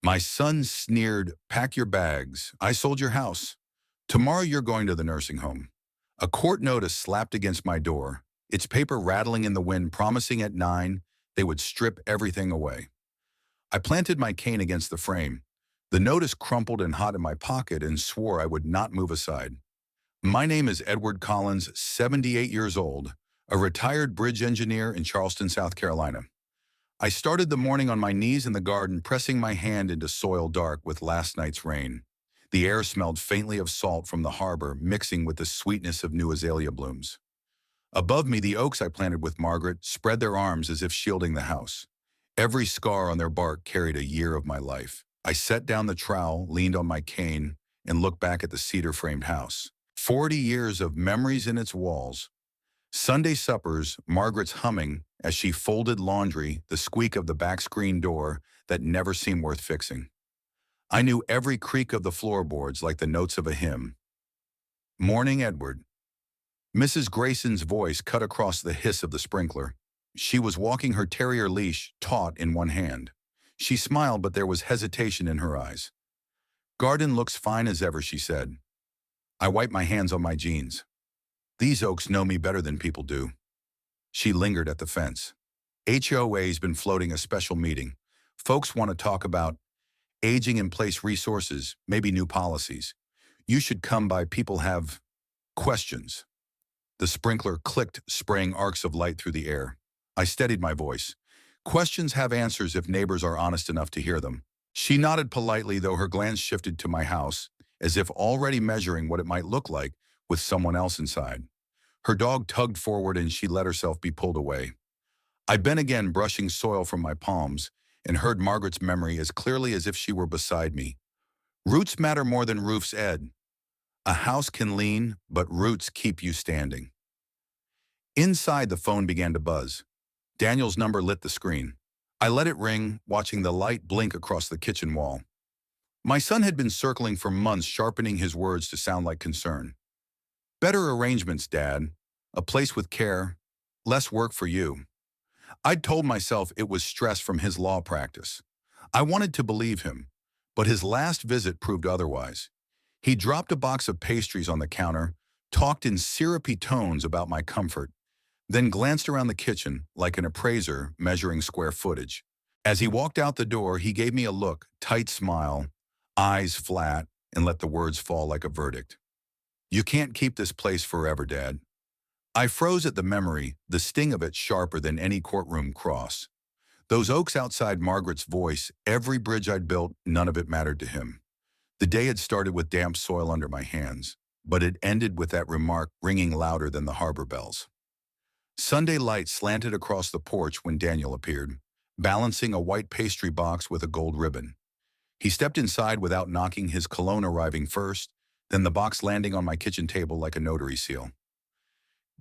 My son sneered, "Pack your bags. I sold your house. Tomorrow you're going to the nursing home." A court notice slapped against my door, its paper rattling in the wind, promising at 9 they would strip everything away. I planted my cane against the frame. The notice crumpled and hot in my pocket and swore I would not move aside. My name is Edward Collins, 78 years old, a retired bridge engineer in Charleston, South Carolina. I started the morning on my knees in the garden, pressing my hand into soil dark with last night's rain. The air smelled faintly of salt from the harbor, mixing with the sweetness of new azalea blooms. Above me, the oaks I planted with Margaret spread their arms as if shielding the house. Every scar on their bark carried a year of my life. I set down the trowel, leaned on my cane, and looked back at the cedar-framed house. 40 years of memories in its walls. Sunday suppers, Margaret's humming as she folded laundry, the squeak of the back screen door that never seemed worth fixing. I knew every creak of the floorboards like the notes of a hymn. "Morning, Edward." Mrs. Grayson's voice cut across the hiss of the sprinkler. She was walking her terrier leash, taut in one hand. She smiled, but there was hesitation in her eyes. "Garden looks fine as ever," she said. I wiped my hands on my jeans. "These oaks know me better than people do." She lingered at the fence. "HOA's been floating a special meeting. Folks want to talk about aging in place resources, maybe new policies. You should come by. People have questions." The sprinkler clicked, spraying arcs of light through the air. I steadied my voice. "Questions have answers if neighbors are honest enough to hear them." She nodded politely, though her glance shifted to my house, as if already measuring what it might look like with someone else inside. Her dog tugged forward and she let herself be pulled away. I bent again, brushing soil from my palms, and heard Margaret's memory as clearly as if she were beside me. "Roots matter more than roofs, Ed. A house can lean, but roots keep you standing." Inside, the phone began to buzz. Daniel's number lit the screen. I let it ring, watching the light blink across the kitchen wall. My son had been circling for months, sharpening his words to sound like concern. "Better arrangements, Dad. A place with care. Less work for you." I'd told myself it was stress from his law practice. I wanted to believe him, but his last visit proved otherwise. He dropped a box of pastries on the counter, talked in syrupy tones about my comfort, then glanced around the kitchen like an appraiser measuring square footage. As he walked out the door, he gave me a look, tight smile, eyes flat, and let the words fall like a verdict. "You can't keep this place forever, Dad." I froze at the memory, the sting of it sharper than any courtroom cross. Those oaks outside, Margaret's voice, every bridge I'd built, none of it mattered to him. The day had started with damp soil under my hands, but it ended with that remark ringing louder than the harbor bells. Sunday light slanted across the porch when Daniel appeared, balancing a white pastry box with a gold ribbon. He stepped inside without knocking, his cologne arriving first, then the box landing on my kitchen table like a notary seal.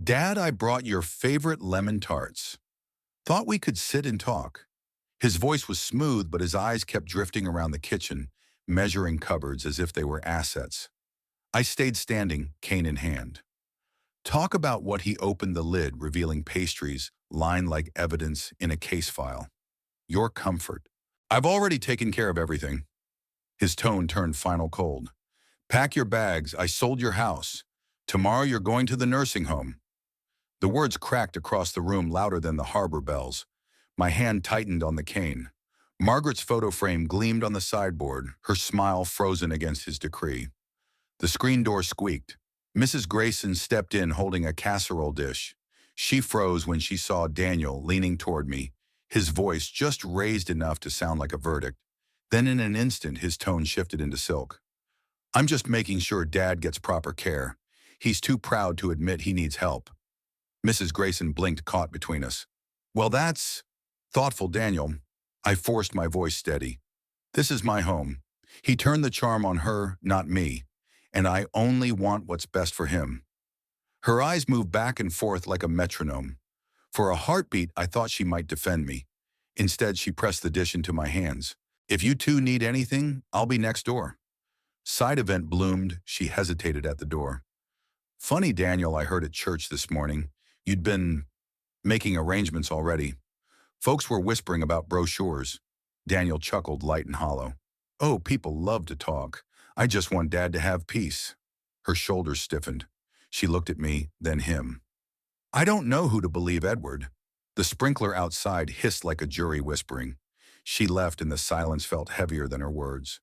"Dad, I brought your favorite lemon tarts. Thought we could sit and talk." His voice was smooth, but his eyes kept drifting around the kitchen, measuring cupboards as if they were assets. I stayed standing, cane in hand. Talk about what he opened the lid, revealing pastries lined like evidence in a case file. "Your comfort. I've already taken care of everything." His tone turned final cold. "Pack your bags. I sold your house. Tomorrow you're going to the nursing home." The words cracked across the room louder than the harbor bells. My hand tightened on the cane. Margaret's photo frame gleamed on the sideboard, her smile frozen against his decree. The screen door squeaked. Mrs. Grayson stepped in holding a casserole dish. She froze when she saw Daniel leaning toward me, his voice just raised enough to sound like a verdict. Then in an instant, his tone shifted into silk. "I'm just making sure Dad gets proper care. He's too proud to admit he needs help." Mrs. Grayson blinked, caught between us. "Well, that's thoughtful, Daniel." I forced my voice steady. "This is my home. He turned the charm on her, not me, and I only want what's best for him." Her eyes moved back and forth like a metronome. For a heartbeat, I thought she might defend me. Instead, she pressed the dish into my hands. "If you two need anything, I'll be next door." Side event bloomed. She hesitated at the door. "Funny, Daniel, I heard at church this morning. You'd been making arrangements already. Folks were whispering about brochures." Daniel chuckled, light and hollow. Oh, people love to talk. I just want Dad to have peace. Her shoulders stiffened. She looked at me, then him. I don't know who to believe, Edward. The sprinkler outside hissed like a jury whispering. She left and the silence felt heavier than her words.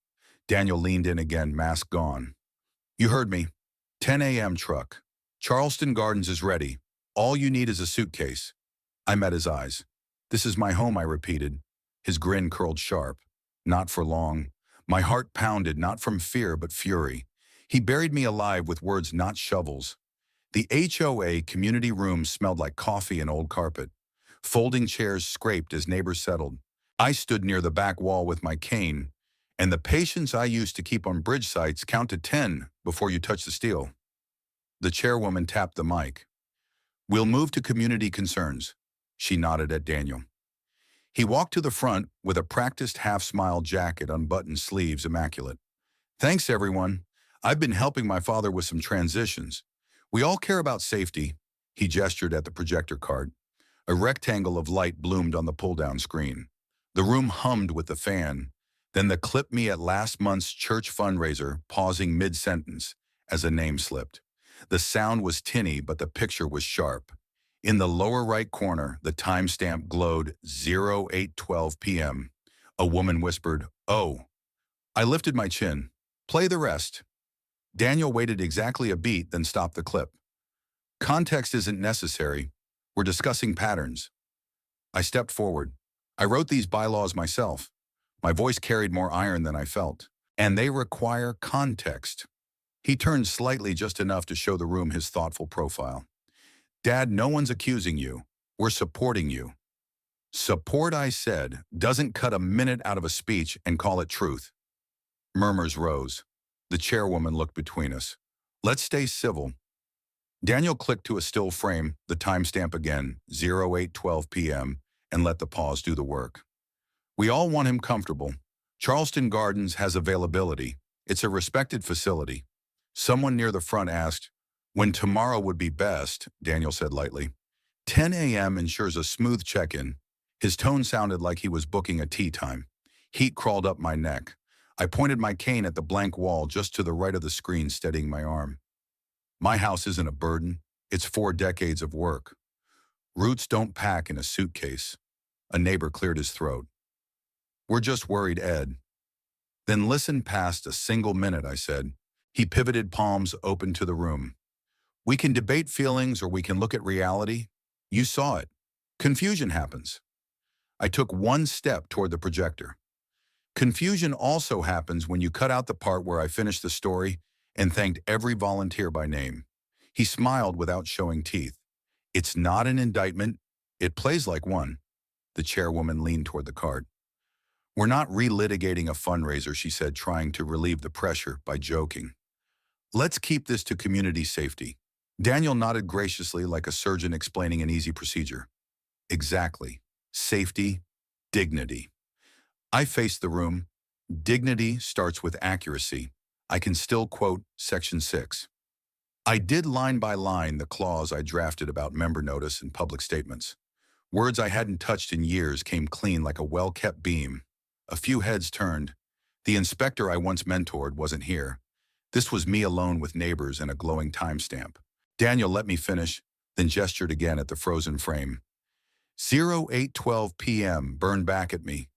Daniel leaned in again, mask gone. You heard me. 10 a.m. truck. Charleston Gardens is ready. All you need is a suitcase. I met his eyes. This is my home, I repeated. His grin curled sharp. Not for long. My heart pounded, not from fear, but fury. He buried me alive with words, not shovels. The HOA community room smelled like coffee and old carpet. Folding chairs scraped as neighbors settled. I stood near the back wall with my cane, and the patience I used to keep on bridge sites count to 10 before you touch the steel. The chairwoman tapped the mic. We'll move to community concerns. She nodded at Daniel. He walked to the front with a practiced half-smile jacket, unbuttoned sleeves immaculate. Thanks, everyone. I've been helping my father with some transitions. We all care about safety. He gestured at the projector cart. A rectangle of light bloomed on the pull-down screen. The room hummed with the fan. Then the clip me at last month's church fundraiser, pausing mid-sentence as a name slipped. The sound was tinny, but the picture was sharp. In the lower right corner, the timestamp glowed 08:12 p.m. A woman whispered, "Oh." I lifted my chin. Play the rest. Daniel waited exactly a beat, then stopped the clip. Context isn't necessary. We're discussing patterns. I stepped forward. I wrote these bylaws myself. My voice carried more iron than I felt. And they require context. He turned slightly, just enough to show the room his thoughtful profile. Dad, no one's accusing you. We're supporting you. Support, I said, doesn't cut a minute out of a speech and call it truth. Murmurs rose. The chairwoman looked between us. Let's stay civil. Daniel clicked to a still frame, the timestamp again, 08:12 p.m., and let the pause do the work. We all want him comfortable. Charleston Gardens has availability. It's a respected facility. Someone near the front asked, when tomorrow would be best, Daniel said lightly. 10 a.m. ensures a smooth check-in. His tone sounded like he was booking a tea time. Heat crawled up my neck. I pointed my cane at the blank wall just to the right of the screen, steadying my arm. My house isn't a burden. It's 4 decades of work. Roots don't pack in a suitcase. A neighbor cleared his throat. We're just worried, Ed. Then listen past a single minute, I said. He pivoted, palms open to the room. We can debate feelings or we can look at reality. You saw it. Confusion happens. I took one step toward the projector. Confusion also happens when you cut out the part where I finished the story and thanked every volunteer by name. He smiled without showing teeth. It's not an indictment. It plays like one. The chairwoman leaned toward the cart. We're not relitigating a fundraiser, she said, trying to relieve the pressure by joking. Let's keep this to community safety. Daniel nodded graciously, like a surgeon explaining an easy procedure. Exactly. Safety, dignity. I faced the room. Dignity starts with accuracy. I can still quote Section 6. I did line by line the clause I drafted about member notice and public statements. Words I hadn't touched in years came clean like a well-kept beam. A few heads turned. The inspector I once mentored wasn't here. This was me alone with neighbors and a glowing timestamp. Daniel let me finish, then gestured again at the frozen frame. 08:12 p.m. burned back at me.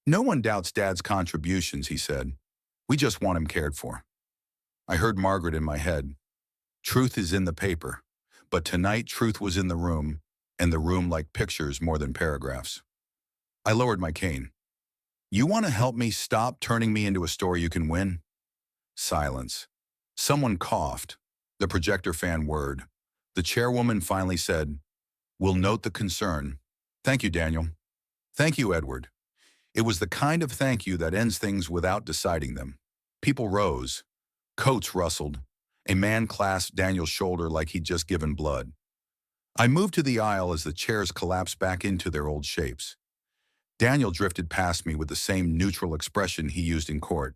No one doubts Dad's contributions, he said. We just want him cared for. I heard Margaret in my head. Truth is in the paper, but tonight truth was in the room, and the room liked pictures more than paragraphs. I lowered my cane. You want to help me stop turning me into a story you can win? Silence. Someone coughed. The projector fan whirred. The chairwoman finally said, We'll note the concern. Thank you, Daniel. Thank you, Edward. It was the kind of thank you that ends things without deciding them. People rose. Coats rustled. A man clasped Daniel's shoulder like he'd just given blood. I moved to the aisle as the chairs collapsed back into their old shapes. Daniel drifted past me with the same neutral expression he used in court.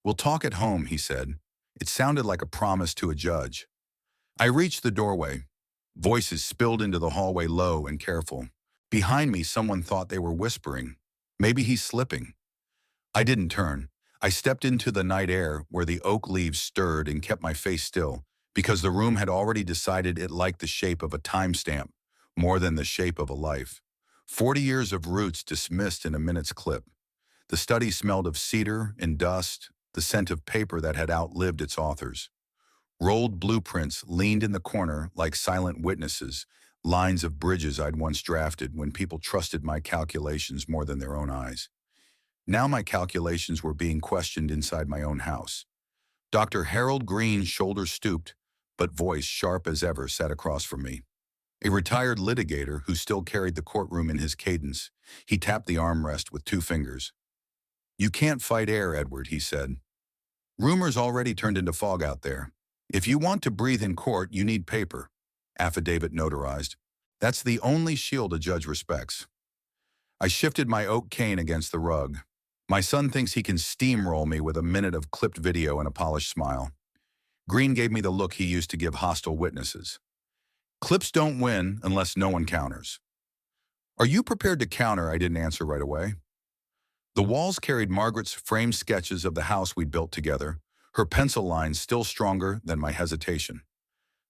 We'll talk at home, he said. It sounded like a promise to a judge. I reached the doorway. Voices spilled into the hallway, low and careful. Behind me, someone thought they were whispering. Maybe he's slipping. I didn't turn. I stepped into the night air where the oak leaves stirred and kept my face still, because the room had already decided it liked the shape of a timestamp more than the shape of a life. 40 years of roots dismissed in a minute's clip. The study smelled of cedar and dust, the scent of paper that had outlived its authors. Rolled blueprints leaned in the corner like silent witnesses, lines of bridges I'd once drafted when people trusted my calculations more than their own eyes. Now my calculations were being questioned inside my own house. Dr. Harold Green's shoulders stooped, but voice sharp as ever sat across from me. A retired litigator who still carried the courtroom in his cadence, he tapped the armrest with 2 fingers. "You can't fight air, Edward," he said. "Rumors already turned into fog out there. If you want to breathe in court, you need paper. Affidavit notarized. That's the only shield a judge respects." I shifted my oak cane against the rug. My son thinks he can steamroll me with a minute of clipped video and a polished smile. Green gave me the look he used to give hostile witnesses. Clips don't win unless no one counters. "Are you prepared to counter?" I didn't answer right away. The walls carried Margaret's framed sketches of the house we'd built together, her pencil lines still stronger than my hesitation.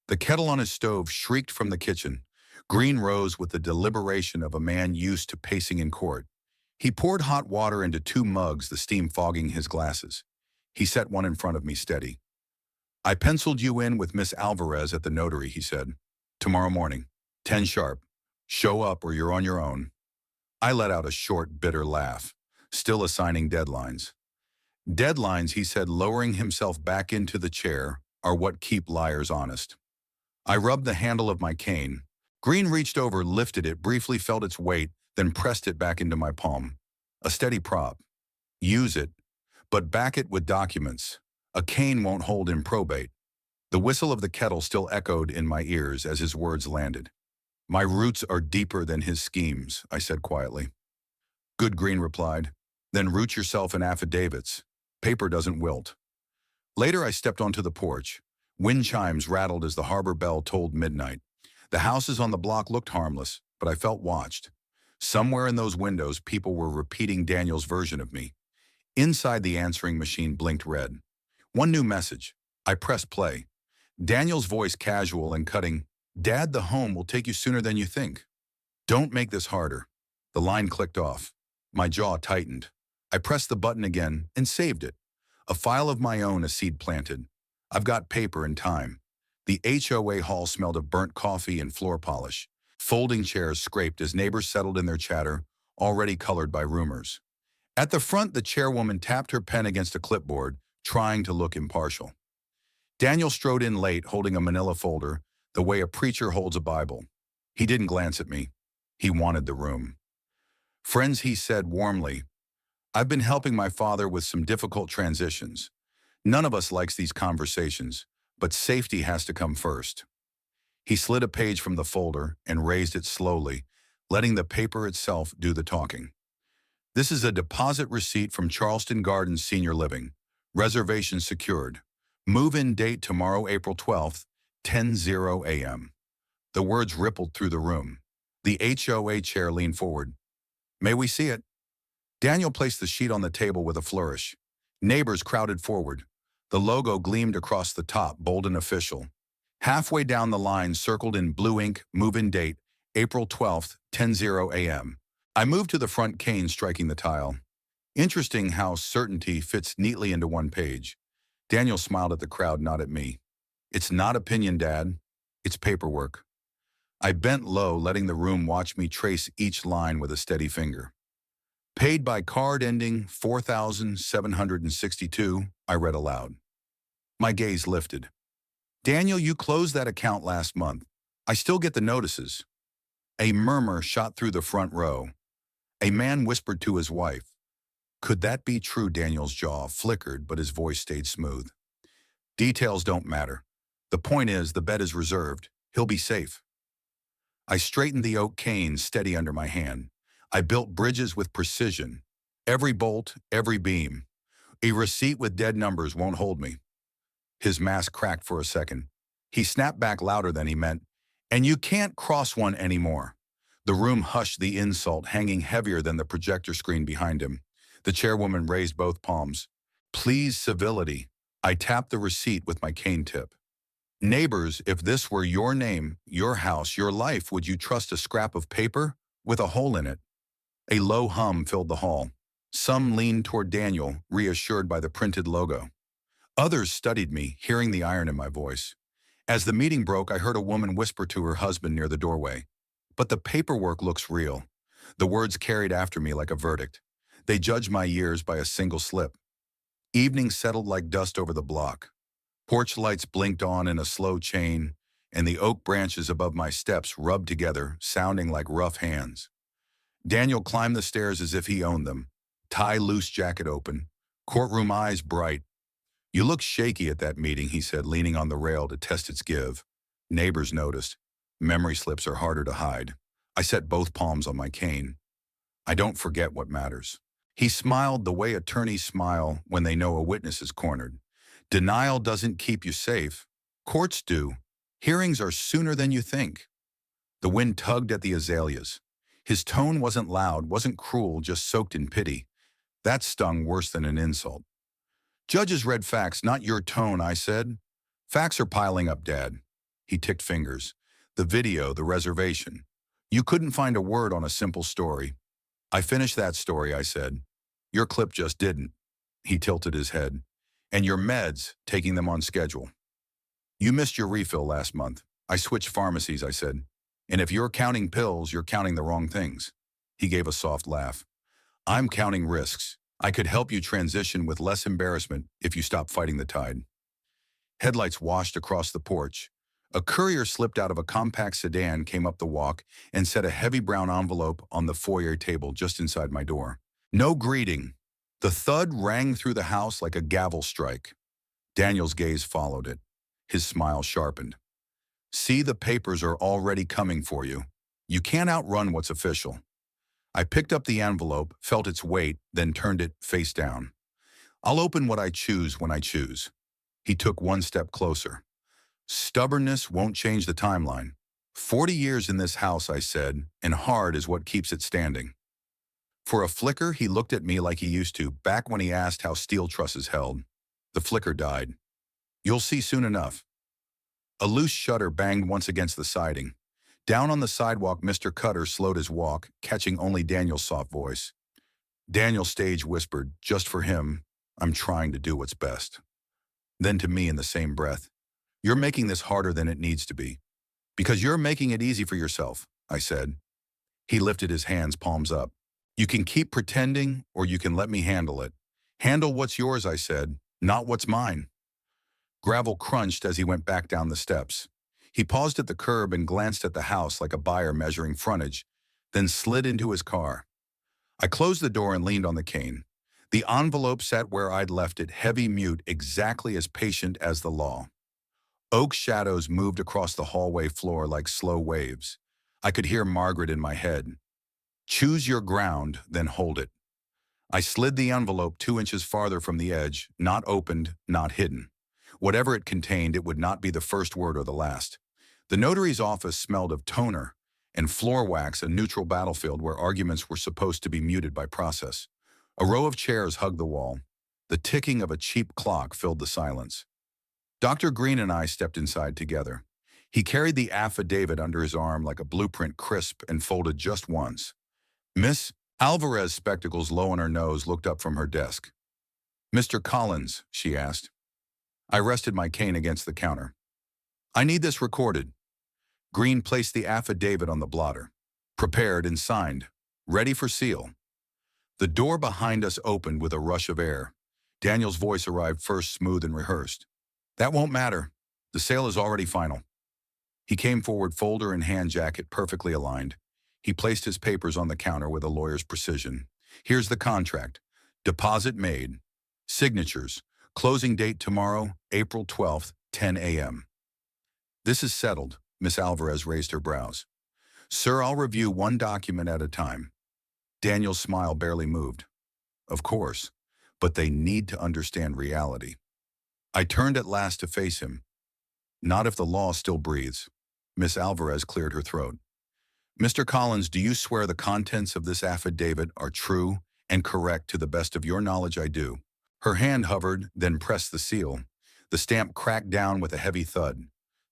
The kettle on his stove shrieked from the kitchen. Green rose with the deliberation of a man used to pacing in court. He poured hot water into 2 mugs, the steam fogging his glasses. He set one in front of me steady. "I penciled you in with Miss Alvarez at the notary," he said. "Tomorrow morning, 10 sharp. Show up or you're on your own." I let out a short, bitter laugh, still assigning deadlines. "Deadlines," he said, lowering himself back into the chair, "are what keep liars honest." I rubbed the handle of my cane. Green reached over, lifted it, briefly felt its weight, then pressed it back into my palm. "A steady prop. Use it, but back it with documents. A cane won't hold in probate." The whistle of the kettle still echoed in my ears as his words landed. "My roots are deeper than his schemes," I said quietly. "Good," Green replied. "Then root yourself in affidavits. Paper doesn't wilt." Later I stepped onto the porch. Wind chimes rattled as the harbor bell tolled midnight. The houses on the block looked harmless, but I felt watched. Somewhere in those windows, people were repeating Daniel's version of me. Inside, the answering machine blinked red. One new message. I pressed play. Daniel's voice casual and cutting. "Dad, the home will take you sooner than you think. Don't make this harder." The line clicked off. My jaw tightened. I pressed the button again and saved it. A file of my own, a seed planted. I've got paper and time. The HOA hall smelled of burnt coffee and floor polish. Folding chairs scraped as neighbors settled in their chatter, already colored by rumors. At the front, the chairwoman tapped her pen against a clipboard, trying to look impartial. Daniel strode in late, holding a manila folder, the way a preacher holds a Bible. He didn't glance at me. He wanted the room. "Friends," he said warmly, "I've been helping my father with some difficult transitions. None of us likes these conversations, but safety has to come first." He slid a page from the folder and raised it slowly, letting the paper itself do the talking. "This is a deposit receipt from Charleston Gardens Senior Living. Reservation secured. Move-in date tomorrow, April 12th, 10:00 a.m. The words rippled through the room. The HOA chair leaned forward. "May we see it?" Daniel placed the sheet on the table with a flourish. Neighbors crowded forward. The logo gleamed across the top, bold and official. Halfway down the line, circled in blue ink, move-in date, April 12th, 10:00 a.m. I moved to the front, cane striking the tile. Interesting how certainty fits neatly into one page. Daniel smiled at the crowd, not at me. "It's not opinion, Dad. It's paperwork." I bent low, letting the room watch me trace each line with a steady finger. "Paid by card ending 4762, I read aloud. My gaze lifted. "Daniel, you closed that account last month. I still get the notices." A murmur shot through the front row. A man whispered to his wife. Could that be true? Daniel's jaw flickered, but his voice stayed smooth. "Details don't matter. The point is, the bed is reserved. He'll be safe." I straightened the oak cane steady under my hand. I built bridges with precision. Every bolt, every beam. A receipt with dead numbers won't hold me. His mask cracked for a second. He snapped back louder than he meant. "And you can't cross one anymore." The room hushed, the insult hanging heavier than the projector screen behind him. The chairwoman raised both palms. Please, civility. I tapped the receipt with my cane tip. Neighbors, if this were your name, your house, your life, would you trust a scrap of paper with a hole in it? A low hum filled the hall. Some leaned toward Daniel, reassured by the printed logo. Others studied me, hearing the iron in my voice. As the meeting broke, I heard a woman whisper to her husband near the doorway. But the paperwork looks real. The words carried after me like a verdict. They judged my years by a single slip. Evening settled like dust over the block. Porch lights blinked on in a slow chain, and the oak branches above my steps rubbed together, sounding like rough hands. Daniel climbed the stairs as if he owned them, tie loose jacket open, courtroom eyes bright. You look shaky at that meeting, he said, leaning on the rail to test its give. Neighbors noticed. Memory slips are harder to hide. I set both palms on my cane. I don't forget what matters. He smiled the way attorneys smile when they know a witness is cornered. Denial doesn't keep you safe. Courts do. Hearings are sooner than you think. The wind tugged at the azaleas. His tone wasn't loud, wasn't cruel, just soaked in pity. That stung worse than an insult. Judges read facts, not your tone, I said. Facts are piling up, Dad. He ticked fingers. The video, the reservation. You couldn't find a word on a simple story. I finished that story, I said. Your clip just didn't. He tilted his head. And your meds, taking them on schedule. You missed your refill last month. I switched pharmacies, I said. And if you're counting pills, you're counting the wrong things. He gave a soft laugh. I'm counting risks. I could help you transition with less embarrassment if you stop fighting the tide. Headlights washed across the porch. A courier slipped out of a compact sedan, came up the walk, and set a heavy brown envelope on the foyer table just inside my door. No greeting. The thud rang through the house like a gavel strike. Daniel's gaze followed it. His smile sharpened. See, the papers are already coming for you. You can't outrun what's official. I picked up the envelope, felt its weight, then turned it face down. I'll open what I choose when I choose. He took one step closer. Stubbornness won't change the timeline. 40 years in this house, I said, and hard is what keeps it standing. For a flicker, he looked at me like he used to, back when he asked how steel trusses held. The flicker died. You'll see soon enough. A loose shutter banged once against the siding. Down on the sidewalk, Mr. Cutter slowed his walk, catching only Daniel's soft voice. Daniel Stage whispered, just for him, I'm trying to do what's best. Then to me in the same breath, you're making this harder than it needs to be. Because you're making it easy for yourself, I said. He lifted his hands, palms up. You can keep pretending, or you can let me handle it. Handle what's yours, I said, not what's mine. Gravel crunched as he went back down the steps. He paused at the curb and glanced at the house like a buyer measuring frontage, then slid into his car. I closed the door and leaned on the cane. The envelope sat where I'd left it, heavy, mute, exactly as patient as the law. Oak shadows moved across the hallway floor like slow waves. I could hear Margaret in my head. Choose your ground, then hold it. I slid the envelope 2 inches farther from the edge, not opened, not hidden. Whatever it contained, it would not be the first word or the last. The notary's office smelled of toner and floor wax, a neutral battlefield where arguments were supposed to be muted by process. A row of chairs hugged the wall. The ticking of a cheap clock filled the silence. Dr. Green and I stepped inside together. He carried the affidavit under his arm like a blueprint, crisp and folded just once. Miss Alvarez, spectacles low on her nose, looked up from her desk. Mr. Collins, she asked. I rested my cane against the counter. I need this recorded. Green placed the affidavit on the blotter. Prepared and signed. Ready for seal. The door behind us opened with a rush of air. Daniel's voice arrived first, smooth and rehearsed. That won't matter. The sale is already final. He came forward, folder and hand jacket perfectly aligned. He placed his papers on the counter with a lawyer's precision. Here's the contract. Deposit made. Signatures. Closing date tomorrow, April 12th, 10 a.m. This is settled. Miss Alvarez raised her brows. Sir, I'll review one document at a time. Daniel's smile barely moved. Of course, but they need to understand reality. I turned at last to face him. Not if the law still breathes. Miss Alvarez cleared her throat. Mr. Collins, do you swear the contents of this affidavit are true And correct, to the best of your knowledge, I do. Her hand hovered, then pressed the seal. The stamp cracked down with a heavy thud.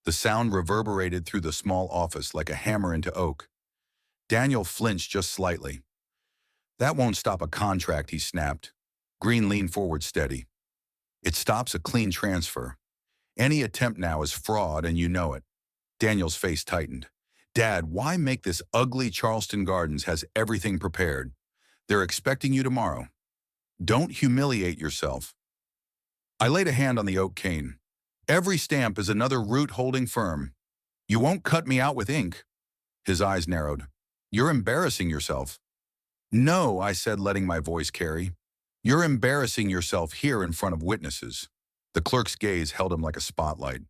The sound reverberated through the small office like a hammer into oak. Daniel flinched just slightly. That won't stop a contract, he snapped. Green leaned forward steady. It stops a clean transfer. Any attempt now is fraud, and you know it. Daniel's face tightened. Dad, why make this ugly Charleston Gardens has everything prepared? They're expecting you tomorrow. Don't humiliate yourself. I laid a hand on the oak cane. Every stamp is another root holding firm. You won't cut me out with ink. His eyes narrowed. You're embarrassing yourself. No, I said, letting my voice carry. You're embarrassing yourself here in front of witnesses. The clerk's gaze held him like a spotlight.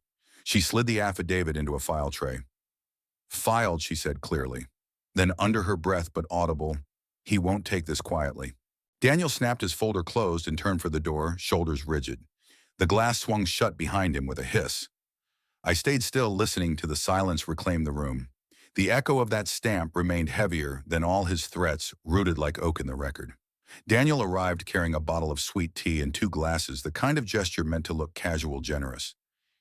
She slid the affidavit into a file tray. Filed, she said clearly. Then under her breath but audible, he won't take this quietly. Daniel snapped his folder closed and turned for the door, shoulders rigid. The glass swung shut behind him with a hiss. I stayed still, listening to the silence reclaim the room. The echo of that stamp remained heavier than all his threats, rooted like oak in the record. Daniel arrived carrying a bottle of sweet tea and 2 glasses, the kind of gesture meant to look casual, generous.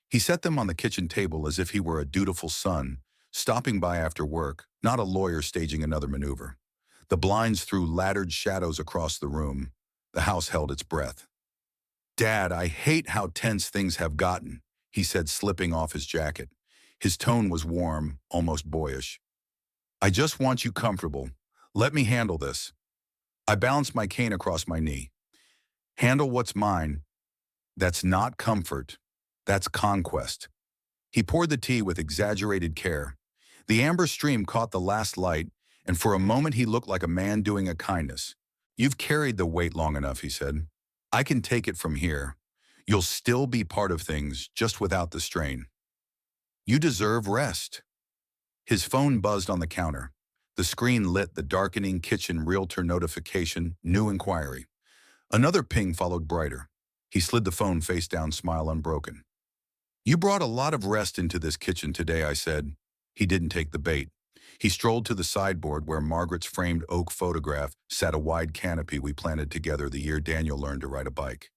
He set them on the kitchen table as if he were a dutiful son, stopping by after work, not a lawyer staging another maneuver. The blinds threw laddered shadows across the room. The house held its breath. Dad, I hate how tense things have gotten, he said, slipping off his jacket. His tone was warm, almost boyish. I just want you comfortable. Let me handle this. I balanced my cane across my knee. Handle what's mine. That's not comfort. That's conquest. He poured the tea with exaggerated care. The amber stream caught the last light, and for a moment he looked like a man doing a kindness. You've carried the weight long enough, he said. I can take it from here. You'll still be part of things, just without the strain. You deserve rest. His phone buzzed on the counter. The screen lit the darkening kitchen realtor notification, new inquiry. Another ping followed, brighter. He slid the phone face down, smile unbroken. You brought a lot of rest into this kitchen today, I said. He didn't take the bait. He strolled to the sideboard where Margaret's framed oak photograph sat a wide canopy we planted together the year Daniel learned to ride a bike.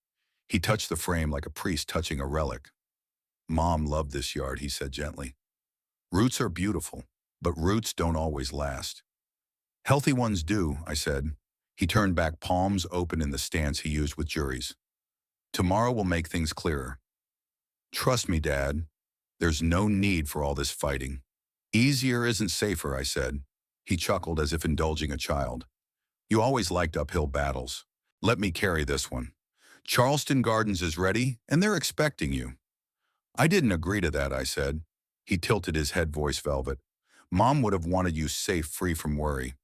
He touched the frame like a priest touching a relic. Mom loved this yard, he said gently. Roots are beautiful, but roots don't always last. Healthy ones do, I said. He turned back, palms open in the stance he used with juries. Tomorrow will make things clearer. Trust me, Dad. There's no need for all this fighting. Easier isn't safer, I said. He chuckled as if indulging a child. You always liked uphill battles. Let me carry this one. Charleston Gardens is ready, and they're expecting you. I didn't agree to that, I said. He tilted his head, voice velvet. Mom would have wanted you safe, free from worry.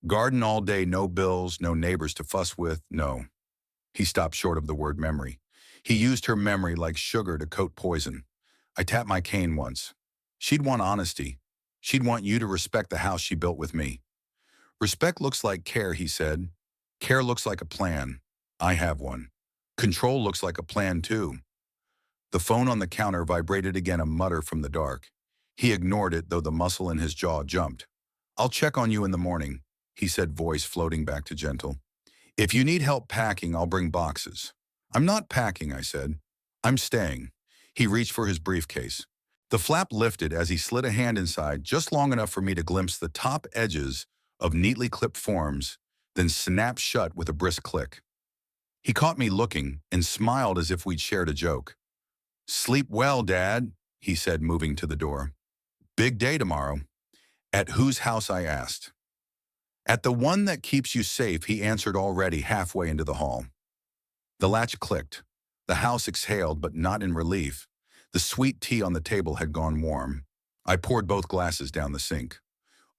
Garden all day, no bills, no neighbors to fuss with, no. He stopped short of the word memory. He used her memory like sugar to coat poison. I tapped my cane once. She'd want honesty. She'd want you to respect the house she built with me. Respect looks like care, he said. Care looks like a plan. I have one. Control looks like a plan, too. The phone on the counter vibrated again, a mutter from the dark. He ignored it, though the muscle in his jaw jumped. I'll check on you in the morning, he said, voice floating back to gentle. If you need help packing, I'll bring boxes. I'm not packing, I said. I'm staying. He reached for his briefcase. The flap lifted as he slid a hand inside, just long enough for me to glimpse the top edges of neatly clipped forms, then snapped shut with a brisk click. He caught me looking and smiled as if we'd shared a joke. Sleep well, Dad, he said, moving to the door. Big day tomorrow. At whose house, I asked. At the one that keeps you safe, he answered, already halfway into the hall. The latch clicked. The house exhaled, but not in relief. The sweet tea on the table had gone warm. I poured both glasses down the sink.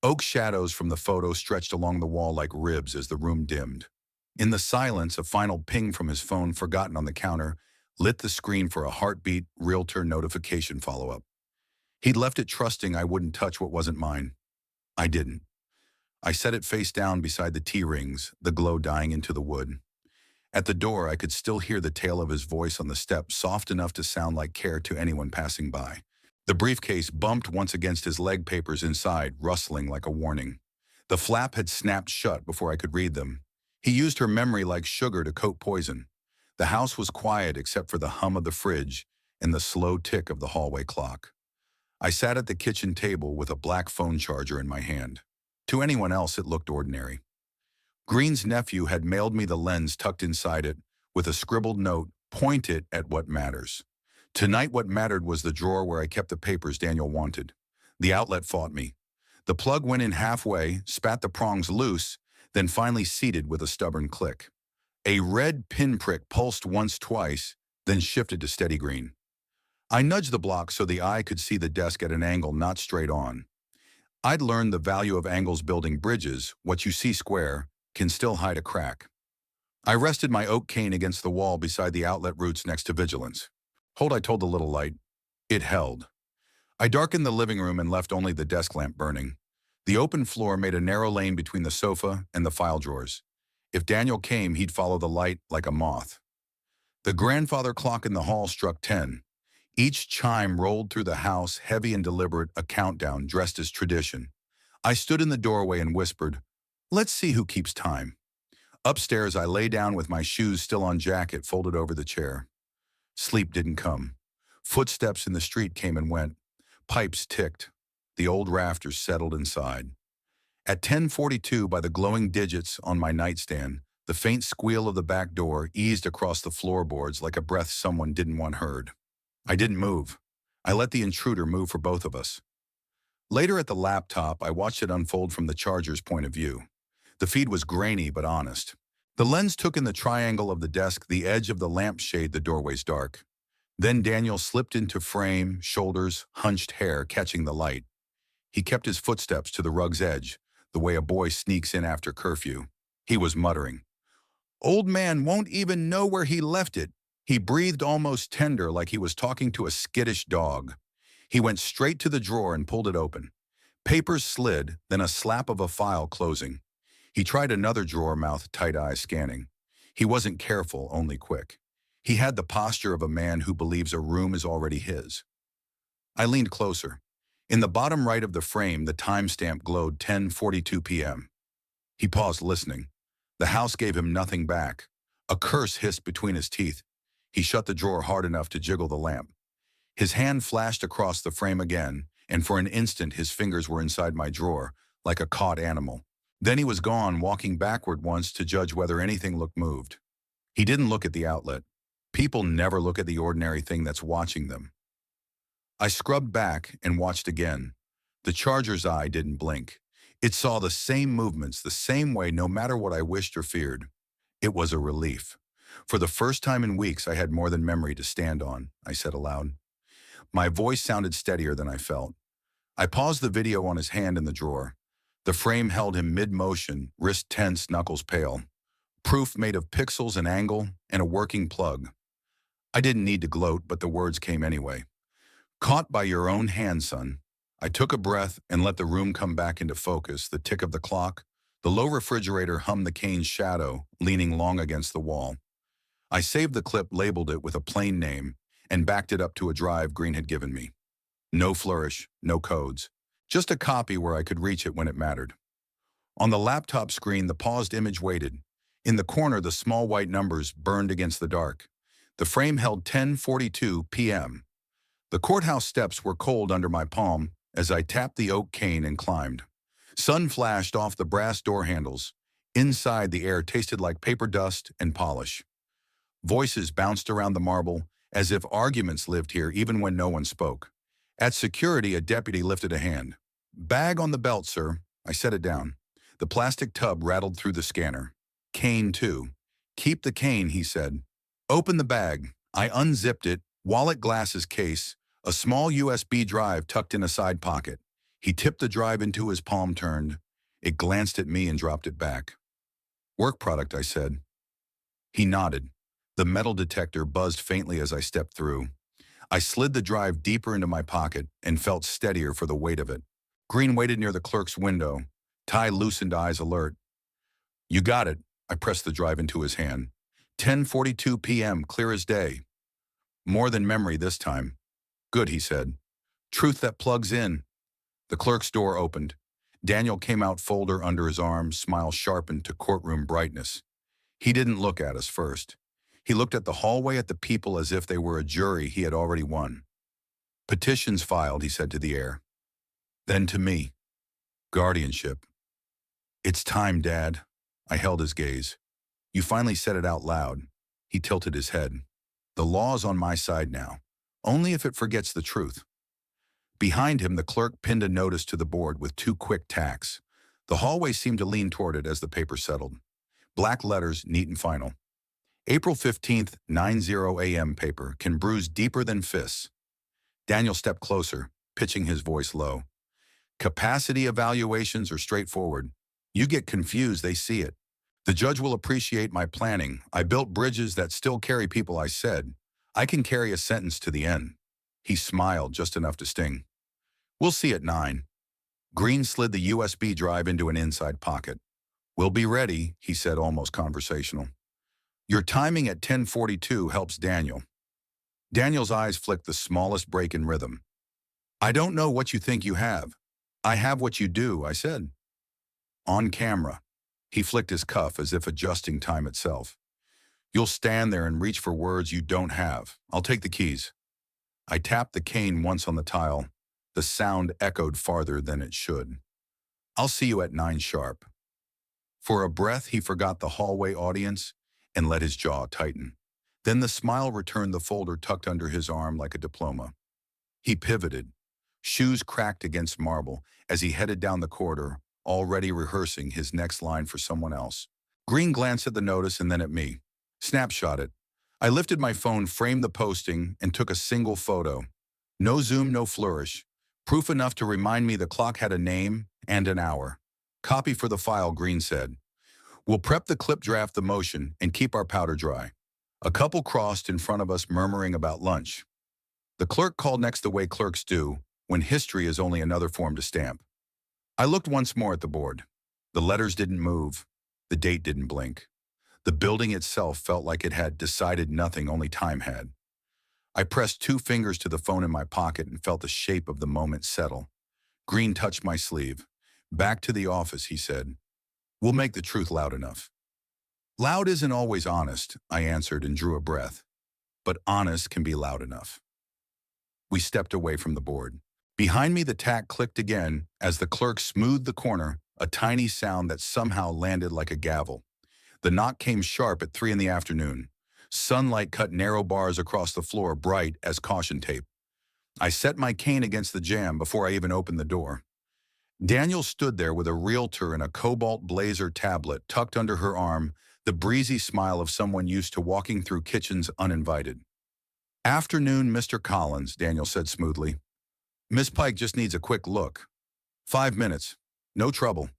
Oak shadows from the photo stretched along the wall like ribs as the room dimmed. In the silence, a final ping from his phone, forgotten on the counter, lit the screen for a heartbeat realtor notification follow-up. He'd left it trusting I wouldn't touch what wasn't mine. I didn't. I set it face down beside the tea rings, the glow dying into the wood. At the door, I could still hear the tail of his voice on the step, soft enough to sound like care to anyone passing by. The briefcase bumped once against his leg, papers inside, rustling like a warning. The flap had snapped shut before I could read them. He used her memory like sugar to coat poison. The house was quiet except for the hum of the fridge and the slow tick of the hallway clock. I sat at the kitchen table with a black phone charger in my hand. To anyone else, it looked ordinary. Green's nephew had mailed me the lens tucked inside it with a scribbled note, "Point it at what matters." Tonight what mattered was the drawer where I kept the papers Daniel wanted. The outlet fought me. The plug went in halfway, spat the prongs loose, then finally seated with a stubborn click. A red pinprick pulsed once, twice, then shifted to steady green. I nudged the block so the eye could see the desk at an angle not straight on. I'd learned the value of angles building bridges. What you see square can still hide a crack. I rested my oak cane against the wall beside the outlet roots next to vigilance. "Hold," I told the little light. It held. I darkened the living room and left only the desk lamp burning. The open floor made a narrow lane between the sofa and the file drawers. If Daniel came, he'd follow the light like a moth. The grandfather clock in the hall struck 10. Each chime rolled through the house, heavy and deliberate, a countdown dressed as tradition. I stood in the doorway and whispered, "Let's see who keeps time." Upstairs, I lay down with my shoes still on jacket folded over the chair. Sleep didn't come. Footsteps in the street came and went. Pipes ticked. The old rafters settled inside. At 10:42, by the glowing digits on my nightstand, the faint squeal of the back door eased across the floorboards like a breath someone didn't want heard. I didn't move. I let the intruder move for both of us. Later at the laptop, I watched it unfold from the charger's point of view. The feed was grainy but honest. The lens took in the triangle of the desk, the edge of the lampshade, the doorway's dark. Then Daniel slipped into frame, shoulders, hunched hair catching the light. He kept his footsteps to the rug's edge, the way a boy sneaks in after curfew. He was muttering. "Old man won't even know where he left it." He breathed almost tender, like he was talking to a skittish dog. He went straight to the drawer and pulled it open. Papers slid, then a slap of a file closing. He tried another drawer, mouth tight, eyes scanning. He wasn't careful, only quick. He had the posture of a man who believes a room is already his. I leaned closer. In the bottom right of the frame, the timestamp glowed 10:42 p.m. He paused, listening. The house gave him nothing back. A curse hissed between his teeth. He shut the drawer hard enough to jiggle the lamp. His hand flashed across the frame again, and for an instant his fingers were inside my drawer, like a caught animal. Then he was gone, walking backward once to judge whether anything looked moved. He didn't look at the outlet. People never look at the ordinary thing that's watching them. I scrubbed back and watched again. The charger's eye didn't blink. It saw the same movements, the same way, no matter what I wished or feared. It was a relief. For the first time in weeks, I had more than memory to stand on, I said aloud. My voice sounded steadier than I felt. I paused the video on his hand in the drawer. The frame held him mid-motion, wrist tense, knuckles pale. Proof made of pixels, an angle, and a working plug. I didn't need to gloat, but the words came anyway. "Caught by your own hand, son." I took a breath and let the room come back into focus, the tick of the clock. The low refrigerator hummed the cane's shadow, leaning long against the wall. I saved the clip, labeled it with a plain name, and backed it up to a drive Green had given me. No flourish, no codes. Just a copy where I could reach it when it mattered. On the laptop screen, the paused image waited. In the corner, the small white numbers burned against the dark. The frame held 10:42 p.m. The courthouse steps were cold under my palm as I tapped the oak cane and climbed. Sun flashed off the brass door handles. Inside, the air tasted like paper dust and polish. Voices bounced around the marble as if arguments lived here even when no one spoke. At security, a deputy lifted a hand. "Bag on the belt, sir." I set it down. The plastic tub rattled through the scanner. "Cane, too." "Keep the cane," he said. "Open the bag." I unzipped it, wallet, glasses case, a small USB drive tucked in a side pocket. He tipped the drive into his palm, turned. It glanced at me and dropped it back. "Work product," I said. He nodded. The metal detector buzzed faintly as I stepped through. I slid the drive deeper into my pocket and felt steadier for the weight of it. Green waited near the clerk's window, tie loosened, eyes alert. "You got it." I pressed the drive into his hand. 10:42 p.m., clear as day. More than memory this time. "Good," he said. "Truth that plugs in." The clerk's door opened. Daniel came out, folder under his arm, smile sharpened to courtroom brightness. He didn't look at us first. He looked at the hallway at the people as if they were a jury he had already won. Petitions filed, he said to the air. Then to me. Guardianship. It's time, Dad. I held his gaze. You finally said it out loud. He tilted his head. The law's on my side now. Only if it forgets the truth. Behind him, the clerk pinned a notice to the board with 2 quick tacks. The hallway seemed to lean toward it as the paper settled. Black letters, neat and final. April 15th, 9:00 a.m. paper can bruise deeper than fists. Daniel stepped closer, pitching his voice low. Capacity evaluations are straightforward. You get confused, they see it. The judge will appreciate my planning. I built bridges that still carry people, I said. I can carry a sentence to the end. He smiled just enough to sting. We'll see at 9. Green slid the USB drive into an inside pocket. We'll be ready, he said, almost conversational. Your timing at 10:42 helps Daniel. Daniel's eyes flicked the smallest break in rhythm. I don't know what you think you have. I have what you do, I said. On camera. He flicked his cuff as if adjusting time itself. You'll stand there and reach for words you don't have. I'll take the keys. I tapped the cane once on the tile. The sound echoed farther than it should. I'll see you at 9 sharp. For a breath, he forgot the hallway audience and let his jaw tighten. Then the smile returned, the folder tucked under his arm like a diploma. He pivoted. Shoes cracked against marble as he headed down the corridor, already rehearsing his next line for someone else. Green glanced at the notice and then at me. Snapshot it. I lifted my phone, framed the posting, and took a single photo. No zoom, no flourish. Proof enough to remind me the clock had a name and an hour. Copy for the file, Green said. We'll prep the clip, draft the motion, and keep our powder dry. A couple crossed in front of us, murmuring about lunch. The clerk called next, the way clerks do, when history is only another form to stamp. I looked once more at the board. The letters didn't move. The date didn't blink. The building itself felt like it had decided nothing only time had. I pressed 2 fingers to the phone in my pocket and felt the shape of the moment settle. Green touched my sleeve. Back to the office, he said. We'll make the truth loud enough. Loud isn't always honest, I answered and drew a breath. But honest can be loud enough. We stepped away from the board. Behind me, the tack clicked again as the clerk smoothed the corner, a tiny sound that somehow landed like a gavel. The knock came sharp at 3 in the afternoon. Sunlight cut narrow bars across the floor, bright as caution tape. I set my cane against the jamb before I even opened the door. Daniel stood there with a realtor and a cobalt blazer tablet tucked under her arm, the breezy smile of someone used to walking through kitchens uninvited. Afternoon, Mr. Collins, Daniel said smoothly. Miss Pike just needs a quick look. 5 minutes. No trouble.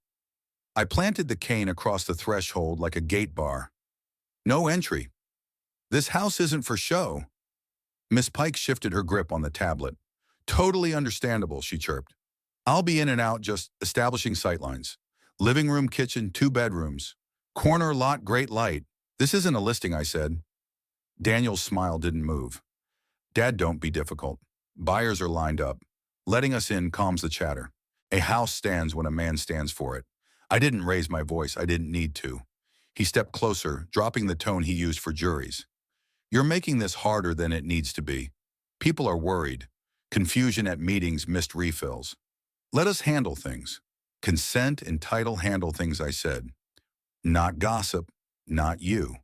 I planted the cane across the threshold like a gate bar. No entry. This house isn't for show. Miss Pike shifted her grip on the tablet. Totally understandable, she chirped. I'll be in and out, just establishing sightlines. Living room, kitchen, 2 bedrooms. Corner lot, great light. This isn't a listing, I said. Daniel's smile didn't move. Dad, don't be difficult. Buyers are lined up. Letting us in calms the chatter. A house stands when a man stands for it. I didn't raise my voice. I didn't need to. He stepped closer, dropping the tone he used for juries. You're making this harder than it needs to be. People are worried. Confusion at meetings, missed refills. Let us handle things. Consent and title handle things, I said. Not gossip, not you.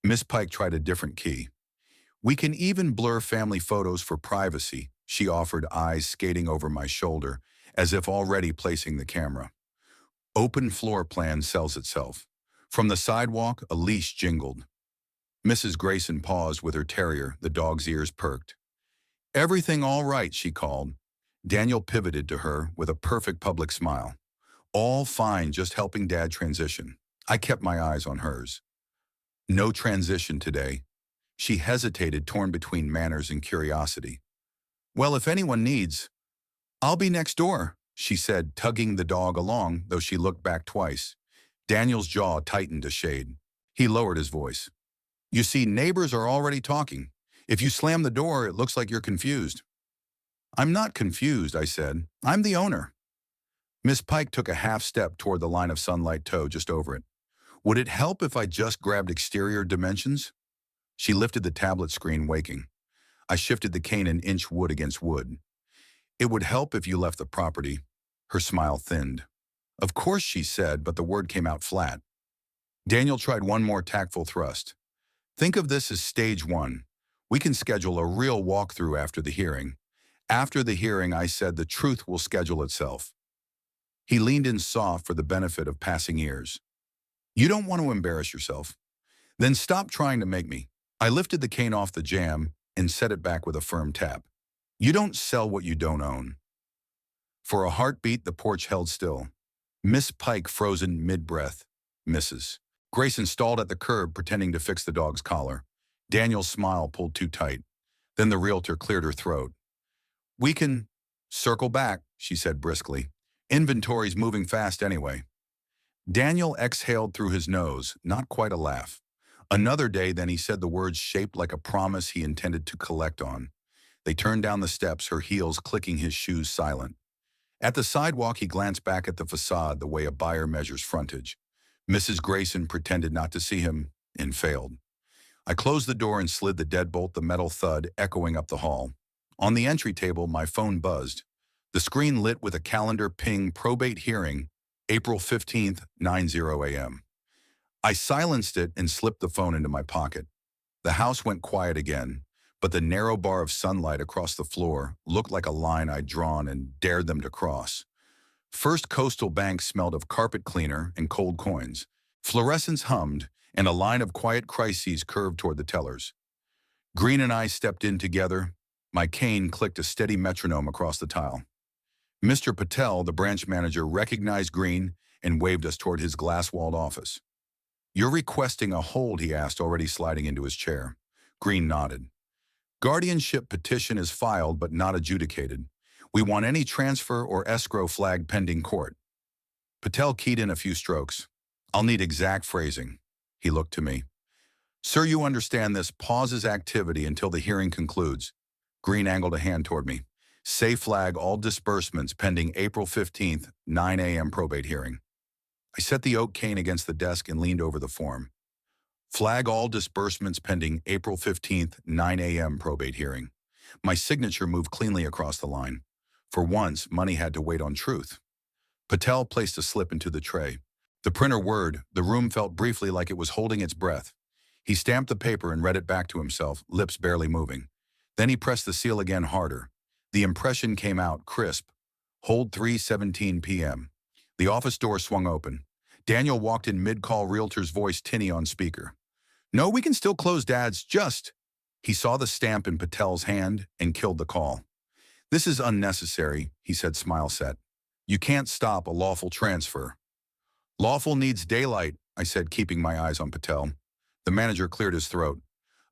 Miss Pike tried a different key. We can even blur family photos for privacy, she offered, eyes skating over my shoulder, as if already placing the camera. Open floor plan sells itself. From the sidewalk, a leash jingled. Mrs. Grayson paused with her terrier, the dog's ears perked. Everything all right, she called. Daniel pivoted to her with a perfect public smile. All fine, just helping Dad transition. I kept my eyes on hers. No transition today. She hesitated, torn between manners and curiosity. Well, if anyone needs, I'll be next door, she said, tugging the dog along, though she looked back twice. Daniel's jaw tightened a shade. He lowered his voice. You see, neighbors are already talking. If you slam the door, it looks like you're confused. I'm not confused, I said. I'm the owner. Miss Pike took a half step toward the line of sunlight toe just over it. Would it help if I just grabbed exterior dimensions? She lifted the tablet screen, waking. I shifted the cane an inch wood against wood. It would help if you left the property. Her smile thinned. Of course, she said, but the word came out flat. Daniel tried one more tactful thrust. Think of this as stage one. We can schedule a real walkthrough after the hearing. After the hearing, I said, the truth will schedule itself. He leaned in soft for the benefit of passing ears. You don't want to embarrass yourself. Then stop trying to make me. I lifted the cane off the jamb and set it back with a firm tap. You don't sell what you don't own. For a heartbeat, the porch held still. Miss Pike frozen mid-breath. Mrs. Grayson stalled at the curb, pretending to fix the dog's collar. Daniel's smile pulled too tight. Then the realtor cleared her throat. We can circle back, she said briskly. Inventory's moving fast anyway. Daniel exhaled through his nose, not quite a laugh. Another day, then he said the words shaped like a promise he intended to collect on. They turned down the steps, her heels clicking, his shoes silent. At the sidewalk, he glanced back at the facade the way a buyer measures frontage. Mrs. Grayson pretended not to see him and failed. I closed the door and slid the deadbolt, the metal thud echoing up the hall. On the entry table, my phone buzzed. The screen lit with a calendar ping, probate hearing, April 15th, 9:00 a.m. I silenced it and slipped the phone into my pocket. The house went quiet again, but the narrow bar of sunlight across the floor looked like a line I'd drawn and dared them to cross. First Coastal Bank smelled of carpet cleaner and cold coins. Fluorescence hummed, and a line of quiet crises curved toward the tellers. Green and I stepped in together. My cane clicked a steady metronome across the tile. Mr. Patel, the branch manager, recognized Green and waved us toward his glass-walled office. You're requesting a hold, he asked, already sliding into his chair. Green nodded. Guardianship petition is filed but not adjudicated. We want any transfer or escrow flag pending court. Patel keyed in a few strokes. I'll need exact phrasing. He looked to me. Sir, you understand this pauses activity until the hearing concludes. Green angled a hand toward me. Say flag all disbursements pending April 15th, 9 a.m. probate hearing. I set the oak cane against the desk and leaned over the form. Flag all disbursements pending April 15th, 9 a.m. probate hearing. My signature moved cleanly across the line. For once, money had to wait on truth. Patel placed a slip into the tray. The printer whirred. The room felt briefly like it was holding its breath. He stamped the paper and read it back to himself, lips barely moving. Then he pressed the seal again harder. The impression came out crisp. Hold 3:17 p.m. The office door swung open. Daniel walked in mid-call, realtor's voice tinny on speaker. No, we can still close, Dad's just... He saw the stamp in Patel's hand and killed the call. This is unnecessary, he said, smile set. You can't stop a lawful transfer. Lawful needs daylight, I said, keeping my eyes on Patel. The manager cleared his throat.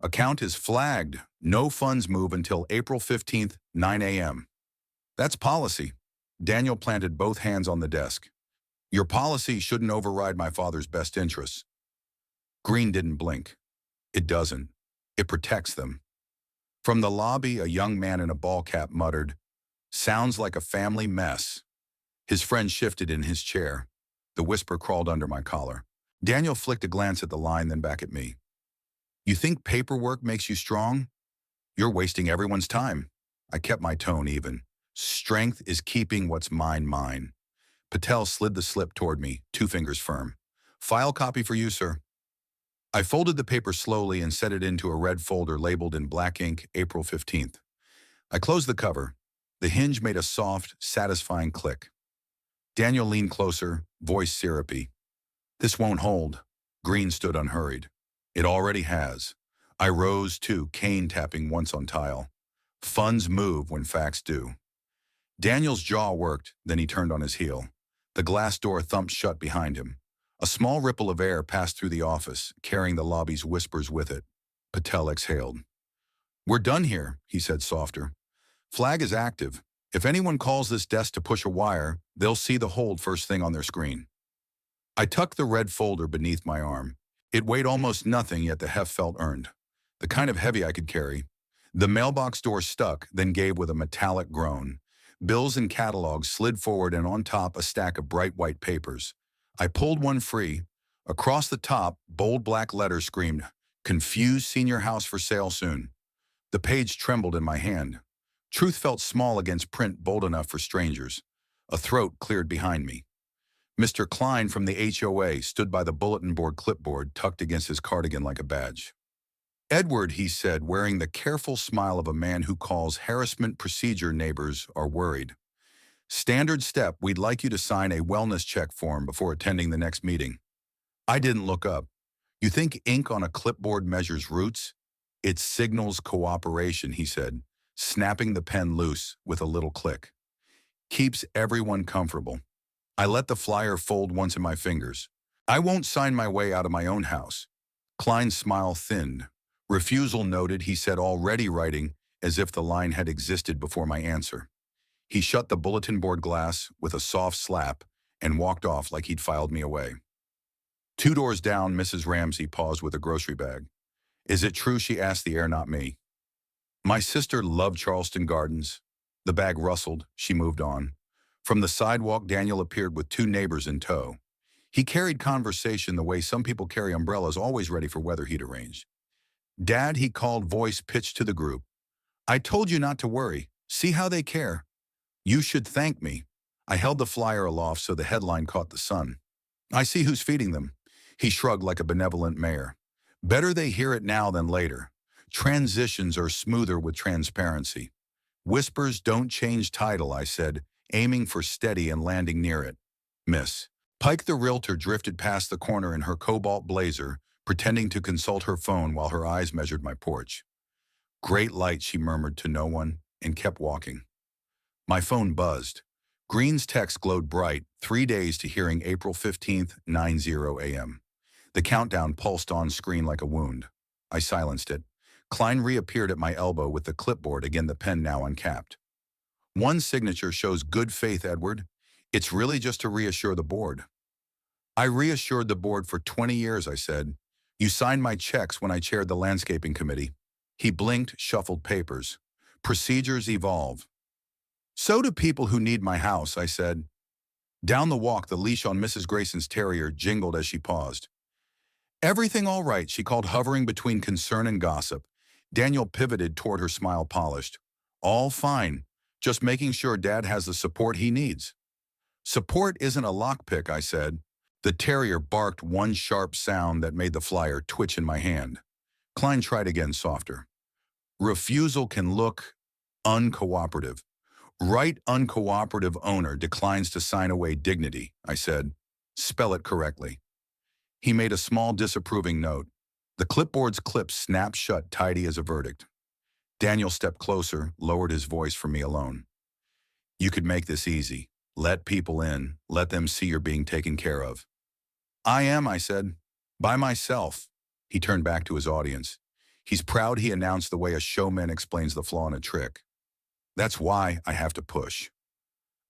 Account is flagged. No funds move until April 15th, 9 a.m. That's policy. Daniel planted both hands on the desk. Your policy shouldn't override my father's best interests. Green didn't blink. It doesn't. It protects them. From the lobby, a young man in a ball cap muttered, Sounds like a family mess. His friend shifted in his chair. The whisper crawled under my collar. Daniel flicked a glance at the line, then back at me. You think paperwork makes you strong? You're wasting everyone's time. I kept my tone even. Strength is keeping what's mine mine. Patel slid the slip toward me, 2 fingers firm. File copy for you, sir. I folded the paper slowly and set it into a red folder labeled in black ink, April 15th. I closed the cover. The hinge made a soft, satisfying click. Daniel leaned closer, voice syrupy. This won't hold. Green stood unhurried. It already has. I rose too, cane tapping once on tile. Funds move when facts do. Daniel's jaw worked, then he turned on his heel. The glass door thumped shut behind him. A small ripple of air passed through the office, carrying the lobby's whispers with it. Patel exhaled. We're done here, he said softer. Flag is active. If anyone calls this desk to push a wire, they'll see the hold first thing on their screen. I tucked the red folder beneath my arm. It weighed almost nothing, yet the heft felt earned. The kind of heavy I could carry. The mailbox door stuck, then gave with a metallic groan. Bills and catalogs slid forward, and on top a stack of bright white papers. I pulled one free, Across the top, bold black letters screamed, "Confused senior house for sale soon." The page trembled in my hand. Truth felt small against print bold enough for strangers. A throat cleared behind me. Mr. Klein from the HOA stood by the bulletin board clipboard tucked against his cardigan like a badge. "Edward," he said, wearing the careful smile of a man who calls harassment procedure neighbors are worried. "Standard step, we'd like you to sign a wellness check form before attending the next meeting." I didn't look up. "You think ink on a clipboard measures roots?" "It signals cooperation," he said, snapping the pen loose with a little click. "Keeps everyone comfortable." I let the flyer fold once in my fingers. "I won't sign my way out of my own house." Klein's smile thinned. "Refusal noted," he said, already writing as if the line had existed before my answer. He shut the bulletin board glass with a soft slap and walked off like he'd filed me away. 2 doors down, Mrs. Ramsey paused with a grocery bag. "Is it true?" she asked, the air not me. "My sister loved Charleston Gardens." The bag rustled. She moved on. From the sidewalk, Daniel appeared with 2 neighbors in tow. He carried conversation the way some people carry umbrellas, always ready for weather he'd arranged. "Dad," he called, voice pitched to the group. "I told you not to worry. See how they care. You should thank me." I held the flyer aloft so the headline caught the sun. "I see who's feeding them." He shrugged like a benevolent mayor. "Better they hear it now than later. Transitions are smoother with transparency." "Whispers don't change title," I said, aiming for steady and landing near it. "Miss." Pike the realtor drifted past the corner in her cobalt blazer, pretending to consult her phone while her eyes measured my porch. "Great light," she murmured to no one, and kept walking. My phone buzzed. Green's text glowed bright, 3 days to hearing April 15th, 9:00 a.m. The countdown pulsed on screen like a wound. I silenced it. Klein reappeared at my elbow with the clipboard, again the pen now uncapped. "One signature shows good faith, Edward. It's really just to reassure the board." "I reassured the board for 20 years, I said. "You signed my checks when I chaired the landscaping committee." He blinked, shuffled papers. "Procedures evolve." "So do people who need my house," I said. Down the walk, the leash on Mrs. Grayson's terrier jingled as she paused. "Everything all right?" she called, hovering between concern and gossip. Daniel pivoted toward her, smile polished. "All fine. Just making sure Dad has the support he needs." "Support isn't a lockpick," I said. The terrier barked, one sharp sound that made the flyer twitch in my hand. Klein tried again, softer. "Refusal can look uncooperative. Right uncooperative owner declines to sign away dignity," I said. "Spell it correctly." He made a small disapproving note. The clipboard's clip snapped shut, tidy as a verdict. Daniel stepped closer, lowered his voice for me alone. "You could make this easy. Let people in. Let them see you're being taken care of." "I am," I said. "By myself." He turned back to his audience. "He's proud," he announced, the way a showman explains the flaw in a trick. "That's why I have to push."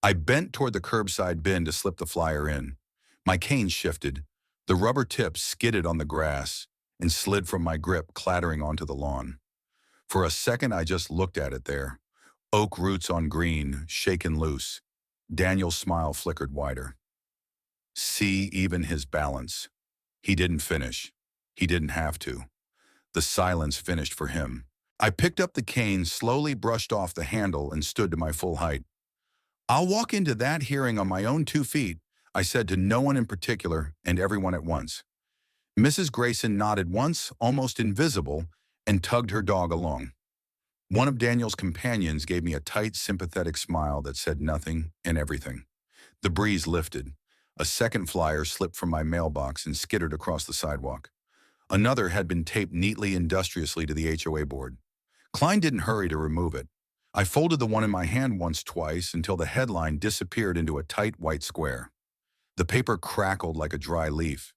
I bent toward the curbside bin to slip the flyer in. My cane shifted. The rubber tip skidded on the grass and slid from my grip, clattering onto the lawn. For a second, I just looked at it there. Oak roots on green, shaken loose. Daniel's smile flickered wider. "See, even his balance." He didn't finish. He didn't have to. The silence finished for him. I picked up the cane, slowly brushed off the handle, and stood to my full height. "I'll walk into that hearing on my own 2 feet," I said, to no one in particular and everyone at once. Mrs. Grayson nodded once, almost invisible, and tugged her dog along. One of Daniel's companions gave me a tight, sympathetic smile that said nothing and everything. The breeze lifted. A second flyer slipped from my mailbox and skittered across the sidewalk. Another had been taped neatly, industriously to the HOA board. Klein didn't hurry to remove it. I folded the one in my hand once, twice, until the headline disappeared into a tight white square. The paper crackled like a dry leaf.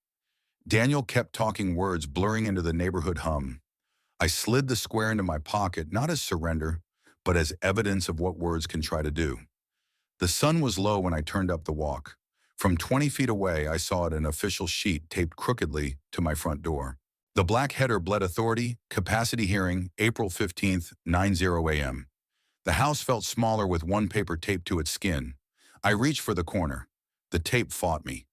Daniel kept talking, words blurring into the neighborhood hum. I slid the square into my pocket, not as surrender, but as evidence of what words can try to do. The sun was low when I turned up the walk. From 20 feet away, I saw an official sheet taped crookedly to my front door. The black header bled authority, capacity hearing, April 15th, 9:00 a.m. The house felt smaller with one paper taped to its skin. I reached for the corner. The tape fought me.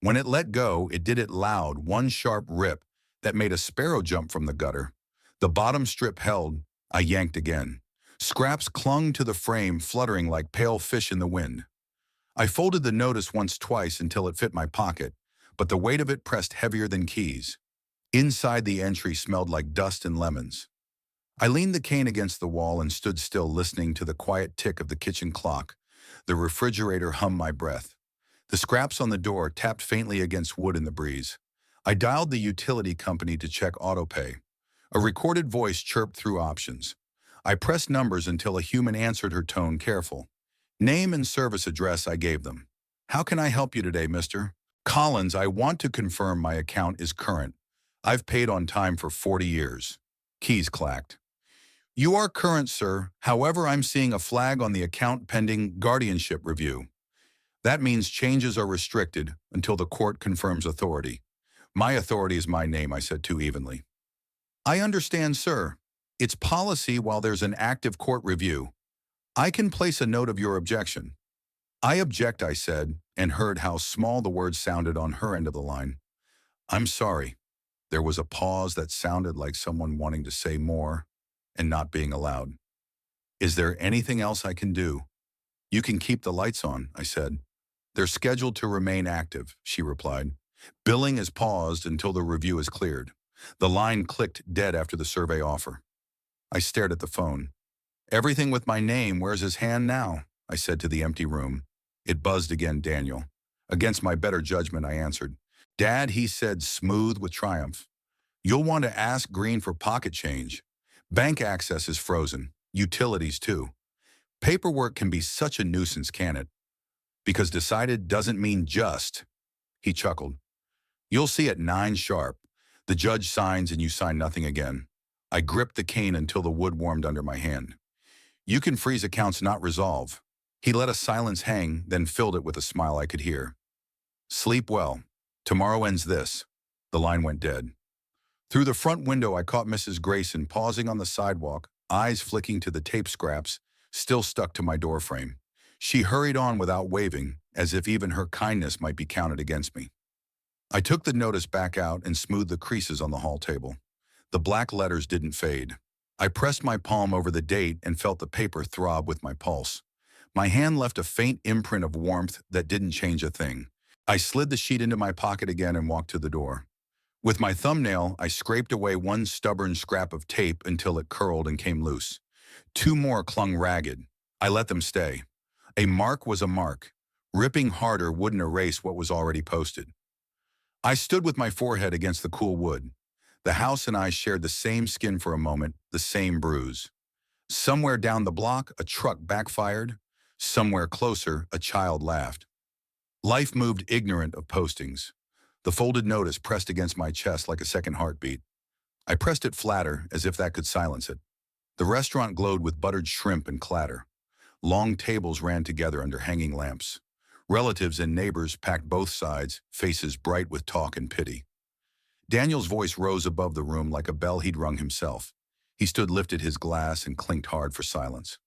When it let go, it did it loud, one sharp rip that made a sparrow jump from the gutter. The bottom strip held. I yanked again. Scraps clung to the frame, fluttering like pale fish in the wind. I folded the notice once twice until it fit my pocket, but the weight of it pressed heavier than keys. Inside, the entry smelled like dust and lemons. I leaned the cane against the wall and stood still, listening to the quiet tick of the kitchen clock. The refrigerator hummed my breath. The scraps on the door tapped faintly against wood in the breeze. I dialed the utility company to check autopay. A recorded voice chirped through options. I pressed numbers until a human answered, her tone careful. Name and service address I gave them. How can I help you today, mister? Collins, I want to confirm my account is current. I've paid on time for 40 years. Keys clacked. You are current, sir. However, I'm seeing a flag on the account pending guardianship review. That means changes are restricted until the court confirms authority. My authority is my name, I said too evenly. I understand, sir. It's policy while there's an active court review. I can place a note of your objection. I object, I said, and heard how small the words sounded on her end of the line. I'm sorry. There was a pause that sounded like someone wanting to say more and not being allowed. Is there anything else I can do? You can keep the lights on, I said. They're scheduled to remain active, she replied. Billing is paused until the review is cleared. The line clicked dead after the survey offer. I stared at the phone. Everything with my name, where's his hand now? I said to the empty room. It buzzed again, Daniel. Against my better judgment, I answered. Dad, he said, smooth with triumph. You'll want to ask Green for pocket change. Bank access is frozen. Utilities, too. Paperwork can be such a nuisance, can it? Because decided doesn't mean just. He chuckled. You'll see at 9 sharp. The judge signs and you sign nothing again. I gripped the cane until the wood warmed under my hand. You can freeze accounts not resolve. He let a silence hang, then filled it with a smile I could hear. Sleep well. Tomorrow ends this. The line went dead. Through the front window, I caught Mrs. Grayson pausing on the sidewalk, eyes flicking to the tape scraps, still stuck to my doorframe. She hurried on without waving, as if even her kindness might be counted against me. I took the notice back out and smoothed the creases on the hall table. The black letters didn't fade. I pressed my palm over the date and felt the paper throb with my pulse. My hand left a faint imprint of warmth that didn't change a thing. I slid the sheet into my pocket again and walked to the door. With my thumbnail, I scraped away one stubborn scrap of tape until it curled and came loose. 2 more clung ragged. I let them stay. A mark was a mark. Ripping harder wouldn't erase what was already posted. I stood with my forehead against the cool wood. The house and I shared the same skin for a moment, the same bruise. Somewhere down the block, a truck backfired. Somewhere closer, a child laughed. Life moved ignorant of postings. The folded notice pressed against my chest like a second heartbeat. I pressed it flatter, as if that could silence it. The restaurant glowed with buttered shrimp and clatter. Long tables ran together under hanging lamps. Relatives and neighbors packed both sides, faces bright with talk and pity. Daniel's voice rose above the room like a bell he'd rung himself. He stood, lifted his glass, and clinked hard for silence.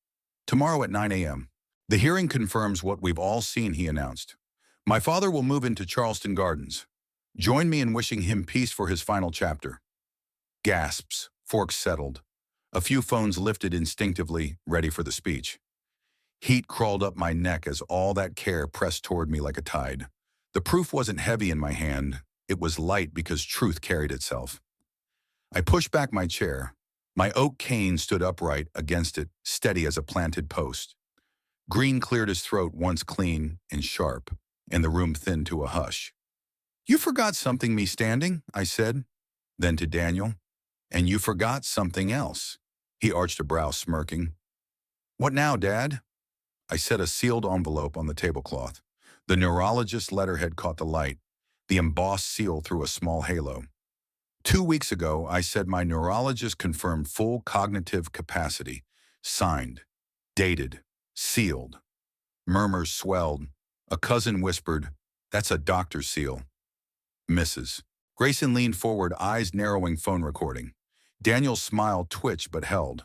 Tomorrow at 9 a.m. The hearing confirms what we've all seen, he announced. My father will move into Charleston Gardens. Join me in wishing him peace for his final chapter. Gasps, forks settled. A few phones lifted instinctively, ready for the speech. Heat crawled up my neck as all that care pressed toward me like a tide. The proof wasn't heavy in my hand. It was light because truth carried itself. I pushed back my chair. My oak cane stood upright against it, steady as a planted post. Green cleared his throat once clean and sharp, and the room thinned to a hush. You forgot something, me standing, I said. Then to Daniel, and you forgot something else. He arched a brow, smirking. What now, Dad? I set a sealed envelope on the tablecloth. The neurologist's letterhead caught the light. The embossed seal threw a small halo. 2 weeks ago, I said my neurologist confirmed full cognitive capacity. Signed. Dated. Sealed. Murmurs swelled. A cousin whispered, that's a doctor's seal. Mrs. Grayson leaned forward, eyes narrowing, phone recording. Daniel's smile twitched but held.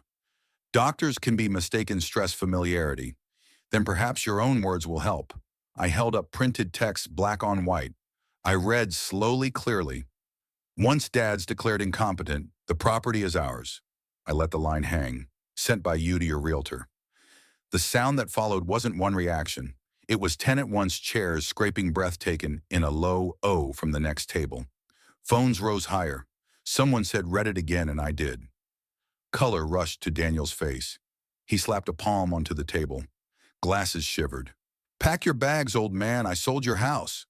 Doctors can be mistaken, stress familiarity. Then perhaps your own words will help. I held up printed text, black on white. I read slowly, clearly. Once Dad's declared incompetent, the property is ours. I let the line hang. Sent by you to your realtor. The sound that followed wasn't one reaction. It was 10 at once chairs scraping breath taken in a low O from the next table. Phones rose higher. Someone said, "Read it again," and I did. Color rushed to Daniel's face. He slapped a palm onto the table. Glasses shivered. "Pack your bags, old man. I sold your house."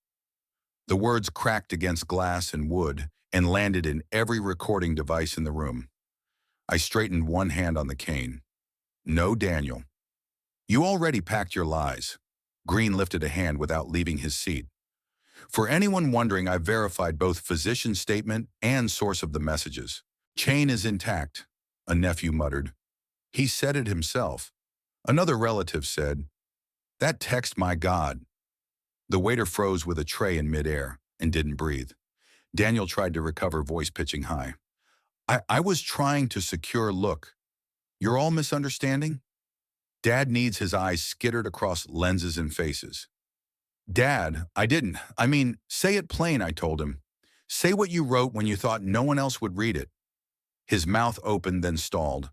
The words cracked against glass and wood and landed in every recording device in the room. I straightened one hand on the cane. "No, Daniel. You already packed your lies." Green lifted a hand without leaving his seat. "For anyone wondering, I verified both physician's statement and source of the messages. Chain is intact," a nephew muttered. "He said it himself." Another relative said, "That text, my God." The waiter froze with a tray in midair and didn't breathe. Daniel tried to recover, voice pitching high. I was trying to secure. Look, you're all misunderstanding?" Dad needs his eyes skittered across lenses and faces. "Dad, I didn't. I mean, say it plain," I told him. "Say what you wrote when you thought no one else would read it." His mouth opened, then stalled.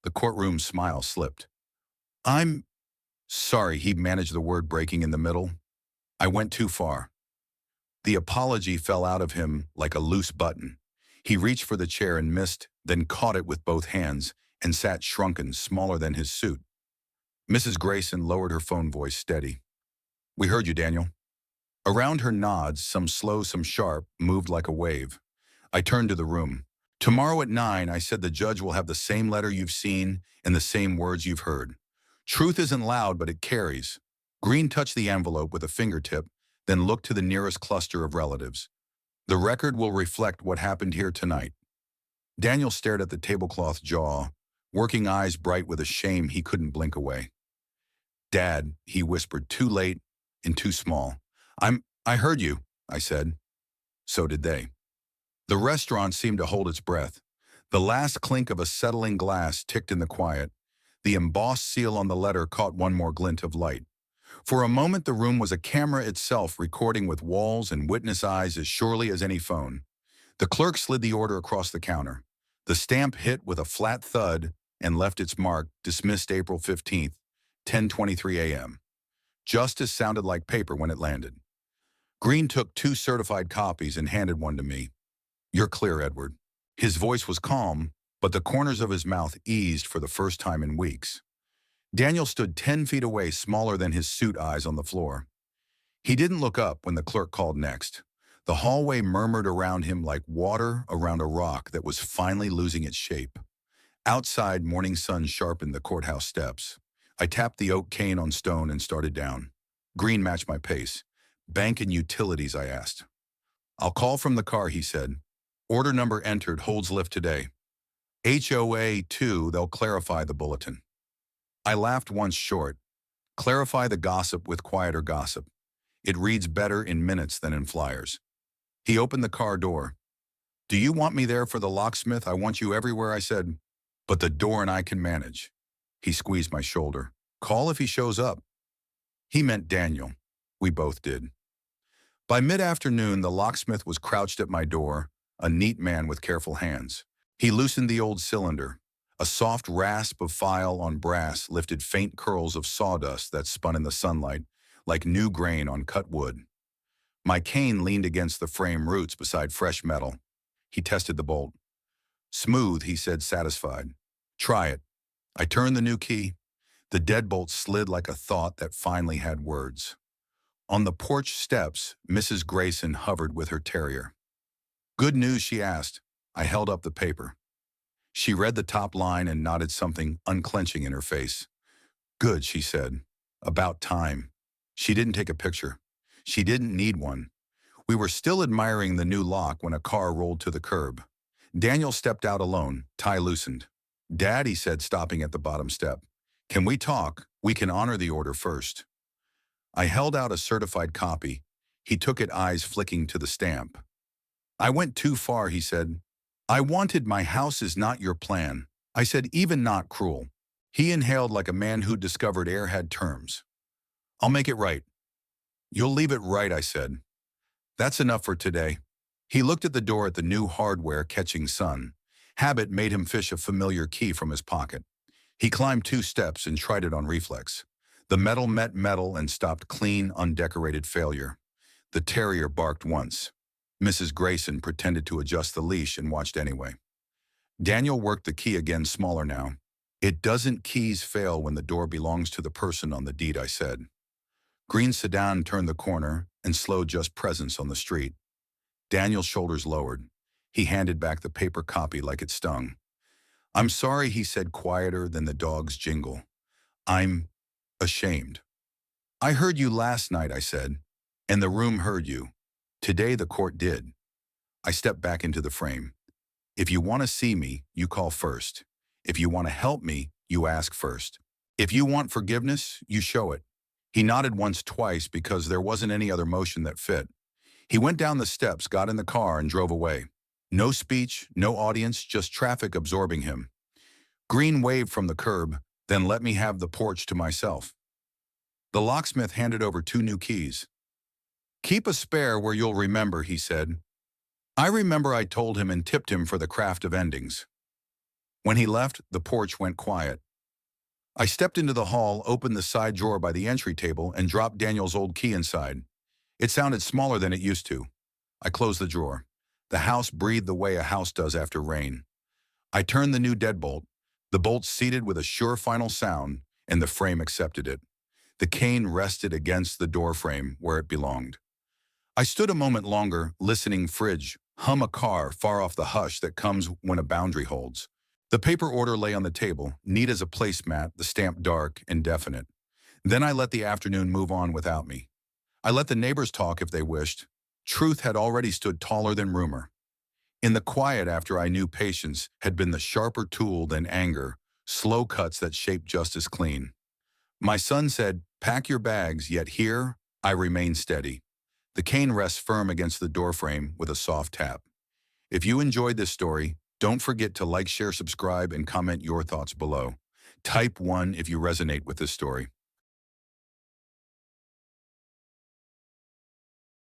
The courtroom smile slipped. "I'm sorry," he managed the word breaking in the middle. "I went too far." The apology fell out of him like a loose button. He reached for the chair and missed, then caught it with both hands and sat shrunken, smaller than his suit. Mrs. Grayson lowered her phone, voice steady. "We heard you, Daniel." Around her nods, some slow, some sharp, moved like a wave. I turned to the room. "Tomorrow at 9, I said the judge will have the same letter you've seen and the same words you've heard. Truth isn't loud, but it carries." Green touched the envelope with a fingertip, then looked to the nearest cluster of relatives. "The record will reflect what happened here tonight." Daniel stared at the tablecloth jaw, working eyes bright with a shame he couldn't blink away. "Dad," he whispered, "too late and too small." I heard you," I said. So did they. The restaurant seemed to hold its breath. The last clink of a settling glass ticked in the quiet. The embossed seal on the letter caught one more glint of light. For a moment, the room was a camera itself, recording with walls and witness eyes as surely as any phone. The clerk slid the order across the counter. The stamp hit with a flat thud and left its mark, dismissed April 15th, 10:23 a.m. Justice sounded like paper when it landed. Green took 2 certified copies and handed one to me. "You're clear, Edward." His voice was calm, but the corners of his mouth eased for the first time in weeks. Daniel stood 10 feet away, smaller than his suit, eyes on the floor. He didn't look up when the clerk called next. The hallway murmured around him like water around a rock that was finally losing its shape. Outside, morning sun sharpened the courthouse steps. I tapped the oak cane on stone and started down. Green matched my pace. "Bank and utilities," I asked. "I'll call from the car," he said. "Order number entered, holds lift today. HOA 2, they'll clarify the bulletin." I laughed once short. Clarify the gossip with quieter gossip. It reads better in minutes than in flyers. He opened the car door. "Do you want me there for the locksmith? I want you everywhere," I said. "But the door and I can manage." He squeezed my shoulder. "Call if he shows up." He meant Daniel. We both did. By mid-afternoon, the locksmith was crouched at my door, a neat man with careful hands. He loosened the old cylinder. A soft rasp of file on brass lifted faint curls of sawdust that spun in the sunlight, like new grain on cut wood. My cane leaned against the frame roots beside fresh metal. He tested the bolt. "Smooth," he said, satisfied. "Try it." I turned the new key. The deadbolt slid like a thought that finally had words. On the porch steps, Mrs. Grayson hovered with her terrier. "Good news?" she asked. I held up the paper. She read the top line and nodded, something unclenching in her face. "Good," she said. "About time." She didn't take a picture. She didn't need one. We were still admiring the new lock when a car rolled to the curb. Daniel stepped out alone, tie loosened. "Dad," he said, stopping at the bottom step. "Can we talk? We can honor the order first." I held out a certified copy. He took it, eyes flicking to the stamp. "I went too far," he said. "I wanted my house is not your plan." I said, "Even not cruel." He inhaled like a man who'd discovered air had terms. "I'll make it right." "You'll leave it right," I said. That's enough for today. He looked at the door at the new hardware catching sun. Habit made him fish a familiar key from his pocket. He climbed 2 steps and tried it on reflex. The metal met metal and stopped clean, undecorated failure. The terrier barked once. Mrs. Grayson pretended to adjust the leash and watched anyway. Daniel worked the key again, smaller now. It doesn't keys fail when the door belongs to the person on the deed, I said. Green's sedan turned the corner and slowed just presence on the street. Daniel's shoulders lowered. He handed back the paper copy like it stung. I'm sorry, he said, quieter than the dog's jingle. I'm ashamed. I heard you last night, I said, and the room heard you. Today the court did. I stepped back into the frame. If you want to see me, you call first. If you want to help me, you ask first. If you want forgiveness, you show it. He nodded once, twice, because there wasn't any other motion that fit. He went down the steps, got in the car, and drove away. No speech, no audience, just traffic absorbing him. Green waved from the curb, then let me have the porch to myself. The locksmith handed over 2 new keys. Keep a spare where you'll remember, he said. I remember I told him and tipped him for the craft of endings. When he left, the porch went quiet. I stepped into the hall, opened the side drawer by the entry table, and dropped Daniel's old key inside. It sounded smaller than it used to. I closed the drawer. The house breathed the way a house does after rain. I turned the new deadbolt. The bolt seated with a sure final sound, and the frame accepted it. The cane rested against the door frame where it belonged. I stood a moment longer, listening. Fridge, hum a car far off the hush that comes when a boundary holds. The paper order lay on the table, neat as a placemat, the stamp dark and definite. Then I let the afternoon move on without me. I let the neighbors talk if they wished. Truth had already stood taller than rumor. In the quiet after, I knew patience had been the sharper tool than anger, slow cuts that shaped justice clean. My son said, pack your bags, yet here I remain steady. The cane rests firm against the doorframe with a soft tap. If you enjoyed this story, don't forget to like, share, subscribe, and comment your thoughts below. Type 1 if you resonate with this story.